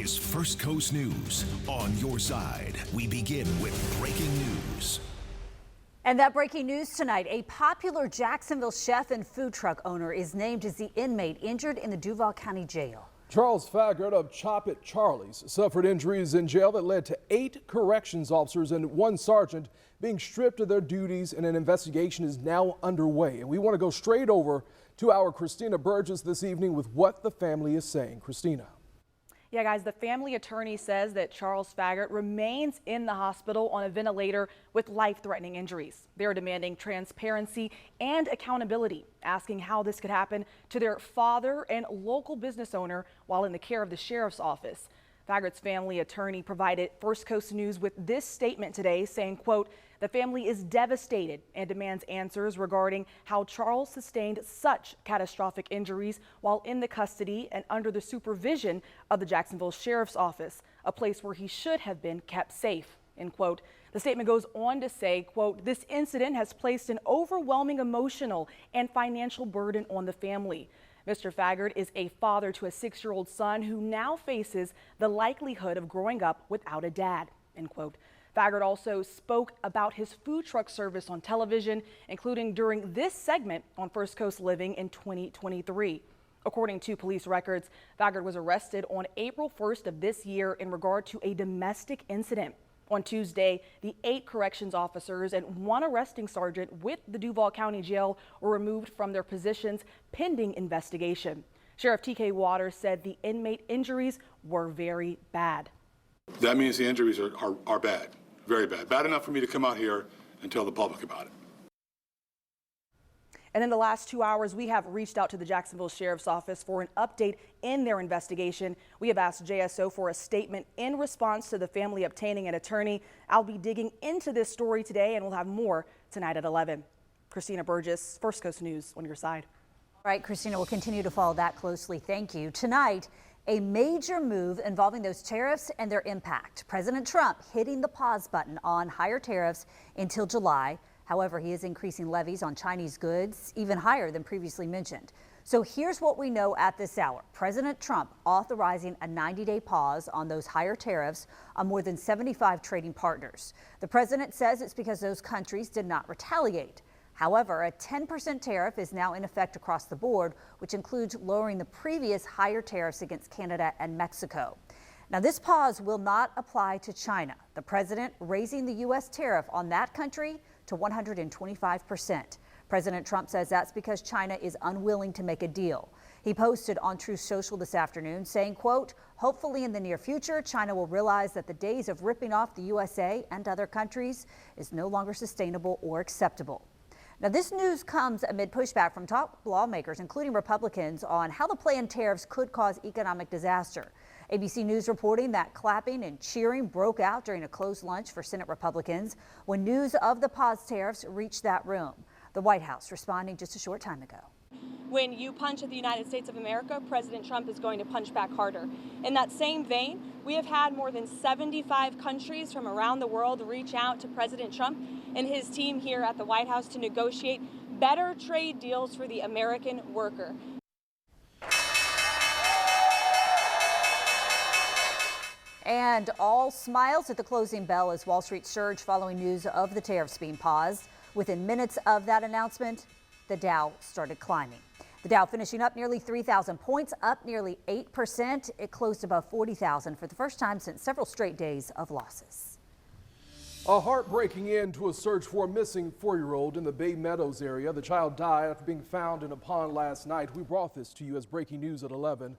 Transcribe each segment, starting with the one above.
is First Coast News on your side. We begin with breaking news. And that breaking news tonight, a popular Jacksonville chef and food truck owner is named as the inmate injured in the Duval County Jail. Charles Faggart of Chop It Charlie's suffered injuries in jail that led to 8 corrections officers and 1 sergeant being stripped of their duties, and an investigation is now underway. And we want to go straight over to our Christina Burgess this evening with what the family is saying. Christina. Yeah, guys, the family attorney says that Charles Faggart remains in the hospital on a ventilator with life-threatening injuries. They're demanding transparency and accountability, asking how this could happen to their father and local business owner while in the care of the sheriff's office. Faggart's family attorney provided First Coast News with this statement today saying, quote, "The family is devastated and demands answers regarding how Charles sustained such catastrophic injuries while in the custody and under the supervision of the Jacksonville Sheriff's Office, a place where he should have been kept safe," end quote. The statement goes on to say, quote, "This incident has placed an overwhelming emotional and financial burden on the family. Mr. Faggart is a father to a 6-year-old son who now faces the likelihood of growing up without a dad," end quote. Faggart also spoke about his food truck service on television, including during this segment on First Coast Living in 2023. According to police records, Faggart was arrested on April 1st of this year in regard to a domestic incident. On Tuesday, the 8 corrections officers and 1 arresting sergeant with the Duval County Jail were removed from their positions pending investigation. Sheriff T.K. Waters said the inmate injuries were very bad. That means the injuries are bad, very bad. Bad enough for me to come out here and tell the public about it. And in the last 2 hours, we have reached out to the Jacksonville Sheriff's Office for an update in their investigation. We have asked JSO for a statement in response to the family obtaining an attorney. I'll be digging into this story today, and we'll have more tonight at 11. Christina Burgess, First Coast News on your side. All right, Christina, we'll continue to follow that closely. Thank you. Tonight, a major move involving those tariffs and their impact. President Trump hitting the pause button on higher tariffs until July. However, he is increasing levies on Chinese goods even higher than previously mentioned. So here's what we know at this hour. President Trump authorizing a 90-day pause on those higher tariffs on more than 75 trading partners. The president says it's because those countries did not retaliate. However, a 10% tariff is now in effect across the board, which includes lowering the previous higher tariffs against Canada and Mexico. Now, this pause will not apply to China. The president raising the U.S. tariff on that country to 125%. President Trump says that's because China is unwilling to make a deal. He posted on Truth Social this afternoon saying, quote, "Hopefully in the near future, China will realize that the days of ripping off the USA and other countries is no longer sustainable or acceptable." Now, this news comes amid pushback from top lawmakers, including Republicans, on how the planned tariffs could cause economic disaster. ABC News reporting that clapping and cheering broke out during a closed lunch for Senate Republicans when news of the pause tariffs reached that room. The White House responding just a short time ago. When you punch at the United States of America, President Trump is going to punch back harder. In that same vein, we have had more than 75 countries from around the world reach out to President Trump and his team here at the White House to negotiate better trade deals for the American worker. And all smiles at the closing bell as Wall Street surged following news of the tariffs being paused. Within minutes of that announcement, the Dow started climbing. The Dow finishing up nearly 3,000 points, up nearly 8%. It closed above 40,000 for the first time since several straight days of losses. A heartbreaking end to a search for a missing 4-year-old in the Bay Meadows area. The child died after being found in a pond last night. We brought this to you as breaking news at 11.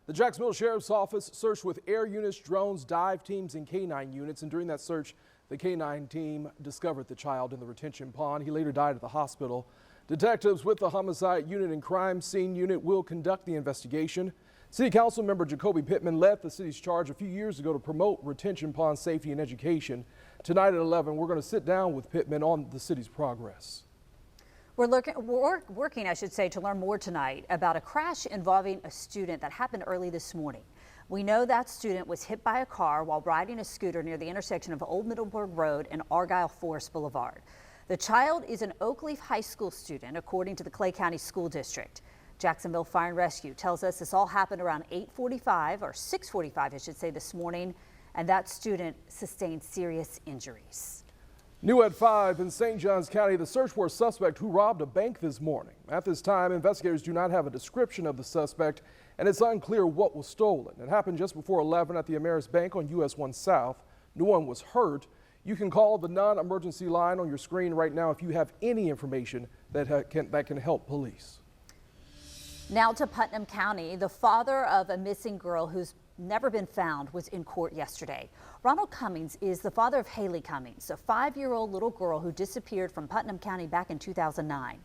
The Jacksonville Sheriff's Office searched with air units, drones, dive teams, and K-9 units. And during that search, the K-9 team discovered the child in the retention pond. He later died at the hospital. Detectives with the Homicide Unit and Crime Scene Unit will conduct the investigation. City Council member Jacoby Pittman led the city's charge a few years ago to promote retention pond safety and education. Tonight at 11, we're going to sit down with Pittman on the city's progress. We're working, I should say, to learn more tonight about a crash involving a student that happened early this morning. We know that student was hit by a car while riding a scooter near the intersection of Old Middleburg Road and Argyle Forest Boulevard. The child is an Oak Leaf High School student, according to the Clay County School District. Jacksonville Fire and Rescue tells us this all happened around 8:45 or 6:45, I should say, this morning, and that student sustained serious injuries. New at 5 in St. Johns County, the search for a suspect who robbed a bank this morning. At this time, investigators do not have a description of the suspect, and it's unclear what was stolen. It happened just before 11 at the Ameris Bank on US 1 South. No one was hurt. You can call the non-emergency line on your screen right now if you have any information that can help police. Now to Putnam County. The father of a missing girl who's never been found was in court yesterday. Ronald Cummings is the father of Haley Cummings, a 5-year-old little girl who disappeared from Putnam County back in 2009.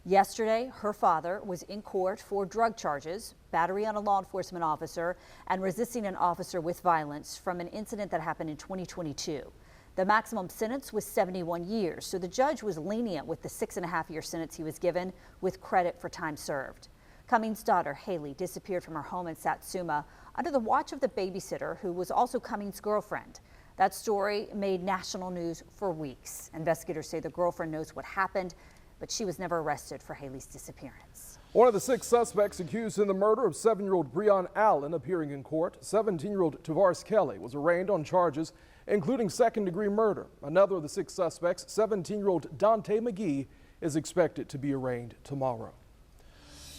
Yesterday, her father was in court for drug charges, battery on a law enforcement officer, and resisting an officer with violence from an incident that happened in 2022. The maximum sentence was 71 years, so the judge was lenient with the 6.5-year sentence he was given, with credit for time served. Cummings' daughter, Haley, disappeared from her home in Satsuma under the watch of the babysitter, who was also Cummings' girlfriend. That story made national news for weeks. Investigators say the girlfriend knows what happened, but she was never arrested for Haley's disappearance. One of the 6 suspects accused in the murder of 7-year-old Breon Allen appearing in court. 17-year-old Tavares Kelly was arraigned on charges including second-degree murder. Another of the 6 suspects, 17-year-old Dante McGee, is expected to be arraigned tomorrow.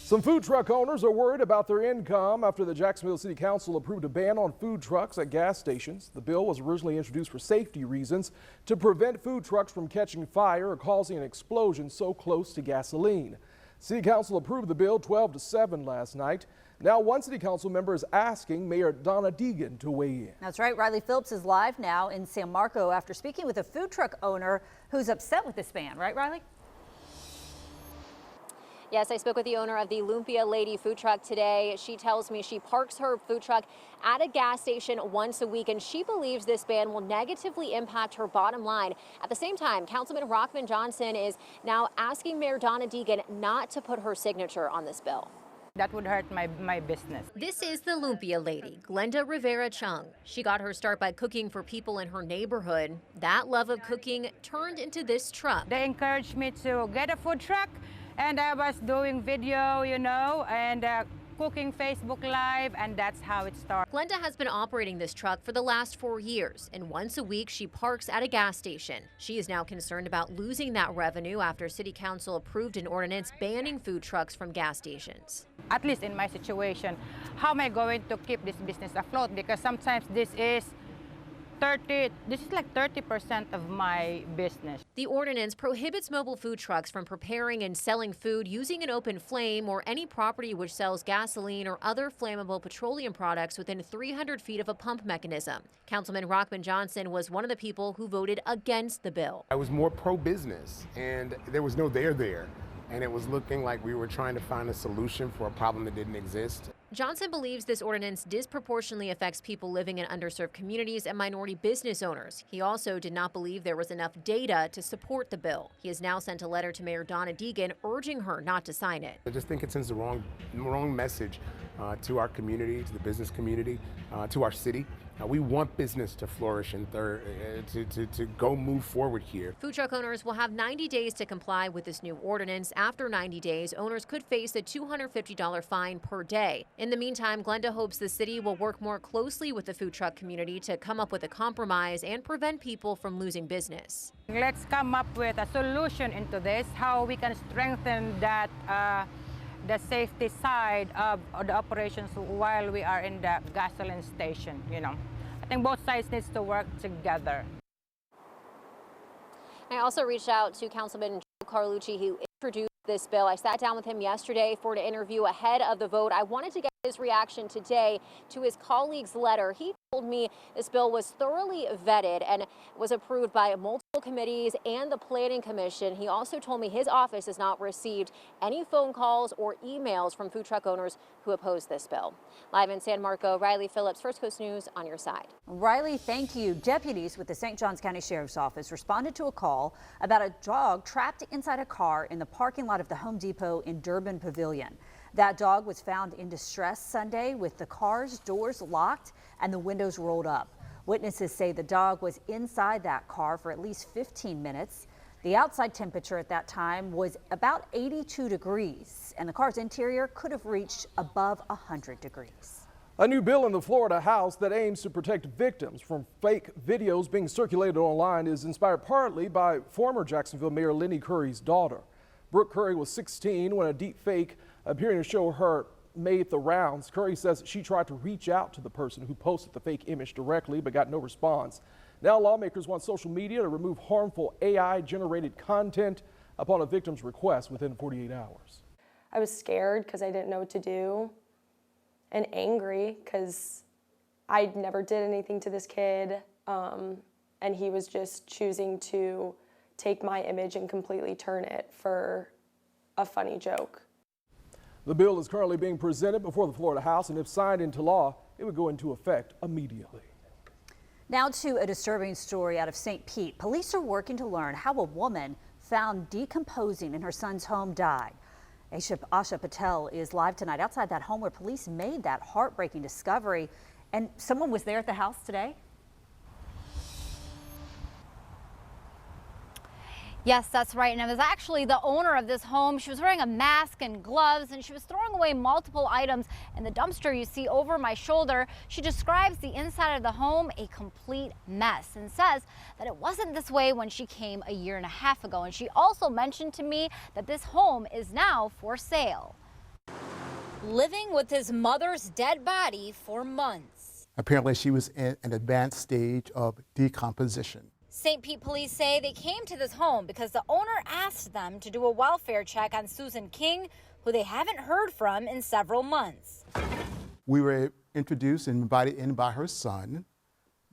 Some food truck owners are worried about their income after the Jacksonville City Council approved a ban on food trucks at gas stations. The bill was originally introduced for safety reasons to prevent food trucks from catching fire or causing an explosion so close to gasoline. City Council approved the bill 12-7 last night. Now one City Council member is asking Mayor Donna Deegan to weigh in. That's right. Riley Phillips is live now in San Marco after speaking with a food truck owner who's upset with this ban. Right, Riley? Yes, I spoke with the owner of the Lumpia Lady food truck today. She tells me she parks her food truck at a gas station once a week, and she believes this ban will negatively impact her bottom line. At the same time, Councilman Rockman Johnson is now asking Mayor Donna Deegan not to put her signature on this bill. That would hurt my business. This is the Lumpia Lady, Glenda Rivera Chung. She got her start by cooking for people in her neighborhood. That love of cooking turned into this truck. They encouraged me to get a food truck, and I was doing video, and cooking Facebook Live, and that's how it started. Glenda has been operating this truck for the last 4 years, and once a week she parks at a gas station. She is now concerned about losing that revenue after City Council approved an ordinance banning food trucks from gas stations. At least in my situation, how am I going to keep this business afloat? Because sometimes this is like 30% of my business. The ordinance prohibits mobile food trucks from preparing and selling food using an open flame or any property which sells gasoline or other flammable petroleum products within 300 feet of a pump mechanism. Councilman Rockman Johnson was one of the people who voted against the bill. I was more pro-business, and there was no there. And it was looking like we were trying to find a solution for a problem that didn't exist. Johnson believes this ordinance disproportionately affects people living in underserved communities and minority business owners. He also did not believe there was enough data to support the bill. He has now sent a letter to Mayor Donna Deegan urging her not to sign it. I just think it sends the wrong message to our community, to the business community, to our city. We want business to flourish and to go move forward here. Food truck owners will have 90 days to comply with this new ordinance. After 90 days, owners could face a $250 fine per day. In the meantime, Glenda hopes the city will work more closely with the food truck community to come up with a compromise and prevent people from losing business. Let's come up with a solution into this, how we can strengthen that the safety side of the operations while we are in the gasoline station, I think both sides needs to work together. I also reached out to Councilman Joe Carlucci, who introduced this bill. I sat down with him yesterday for an interview ahead of the vote. I wanted to get his reaction today to his colleague's letter. He told me this bill was thoroughly vetted and was approved by multiple committees and the Planning Commission. He also told me his office has not received any phone calls or emails from food truck owners who oppose this bill. Live in San Marco, Riley Phillips, First Coast News, on your side. Riley, thank you. Deputies with the St. Johns County Sheriff's Office responded to a call about a dog trapped inside a car in the parking lot of the Home Depot in Durbin Pavilion. That dog was found in distress Sunday with the car's doors locked and the windows rolled up. Witnesses say the dog was inside that car for at least 15 minutes. The outside temperature at that time was about 82 degrees, and the car's interior could have reached above 100 degrees. A new bill in the Florida House that aims to protect victims from fake videos being circulated online is inspired partly by former Jacksonville Mayor Lenny Curry's daughter. Brooke Curry was 16 when a deep fake appearing to show her made the rounds. Curry says she tried to reach out to the person who posted the fake image directly but got no response. Now lawmakers want social media to remove harmful AI-generated content upon a victim's request within 48 hours. I was scared because I didn't know what to do, and angry because I never did anything to this kid, and he was just choosing to take my image and completely turn it for a funny joke. The bill is currently being presented before the Florida House, and if signed into law, it would go into effect immediately. Now to a disturbing story out of St. Pete. Police are working to learn how a woman found decomposing in her son's home died. Asha Patel is live tonight outside that home where police made that heartbreaking discovery. And someone was there at the house today? Yes, that's right. And it was actually the owner of this home. She was wearing a mask and gloves, and she was throwing away multiple items in the dumpster you see over my shoulder. She describes the inside of the home a complete mess and says that it wasn't this way when she came a year and a half ago. And she also mentioned to me that this home is now for sale. Living with his mother's dead body for months. Apparently, she was in an advanced stage of decomposition. St. Pete police say they came to this home because the owner asked them to do a welfare check on Susan King, who they haven't heard from in several months. We were introduced and invited in by her son,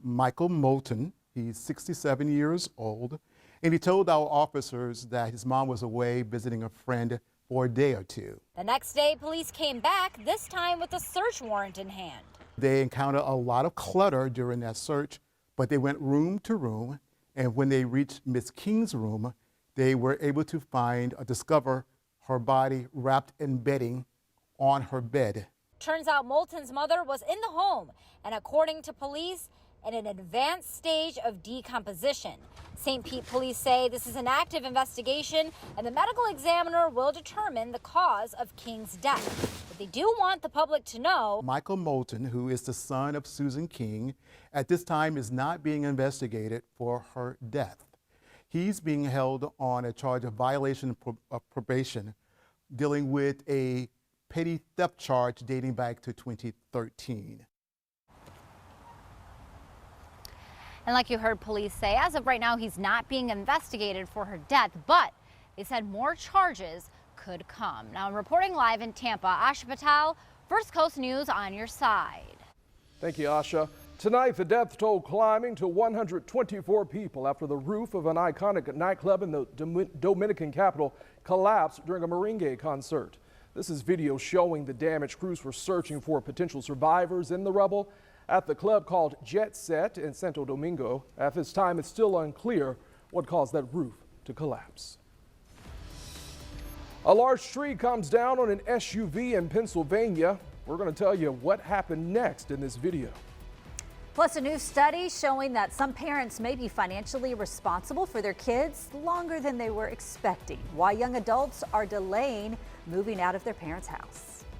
Michael Moulton. He's 67 years old, and he told our officers that his mom was away visiting a friend for a day or two. The next day, police came back, this time with a search warrant in hand. They encountered a lot of clutter during that search, but they went room to room. And when they reached Miss King's room, they were able to discover her body wrapped in bedding on her bed. Turns out Moulton's mother was in the home, and according to police, in an advanced stage of decomposition. St. Pete police say this is an active investigation, and the medical examiner will determine the cause of King's death. But they do want the public to know Michael Moulton, who is the son of Susan King, at this time is not being investigated for her death. He's being held on a charge of violation of probation, dealing with a petty theft charge dating back to 2013. And like you heard police say, as of right now, he's not being investigated for her death, but they said more charges could come. Now, I'm reporting live in Tampa. Asha Patel, First Coast News on your side. Thank you, Asha. Tonight, the death toll climbing to 124 people after the roof of an iconic nightclub in the Dominican capital collapsed during a merengue concert. This is video showing the damage. Crews were searching for potential survivors in the rubble at the club called Jet Set in Santo Domingo. At this time, it's still unclear what caused that roof to collapse. A large tree comes down on an SUV in Pennsylvania. We're going to tell you what happened next in this video. Plus, a new study showing that some parents may be financially responsible for their kids longer than they were expecting. Why young adults are delaying moving out of their parents' house.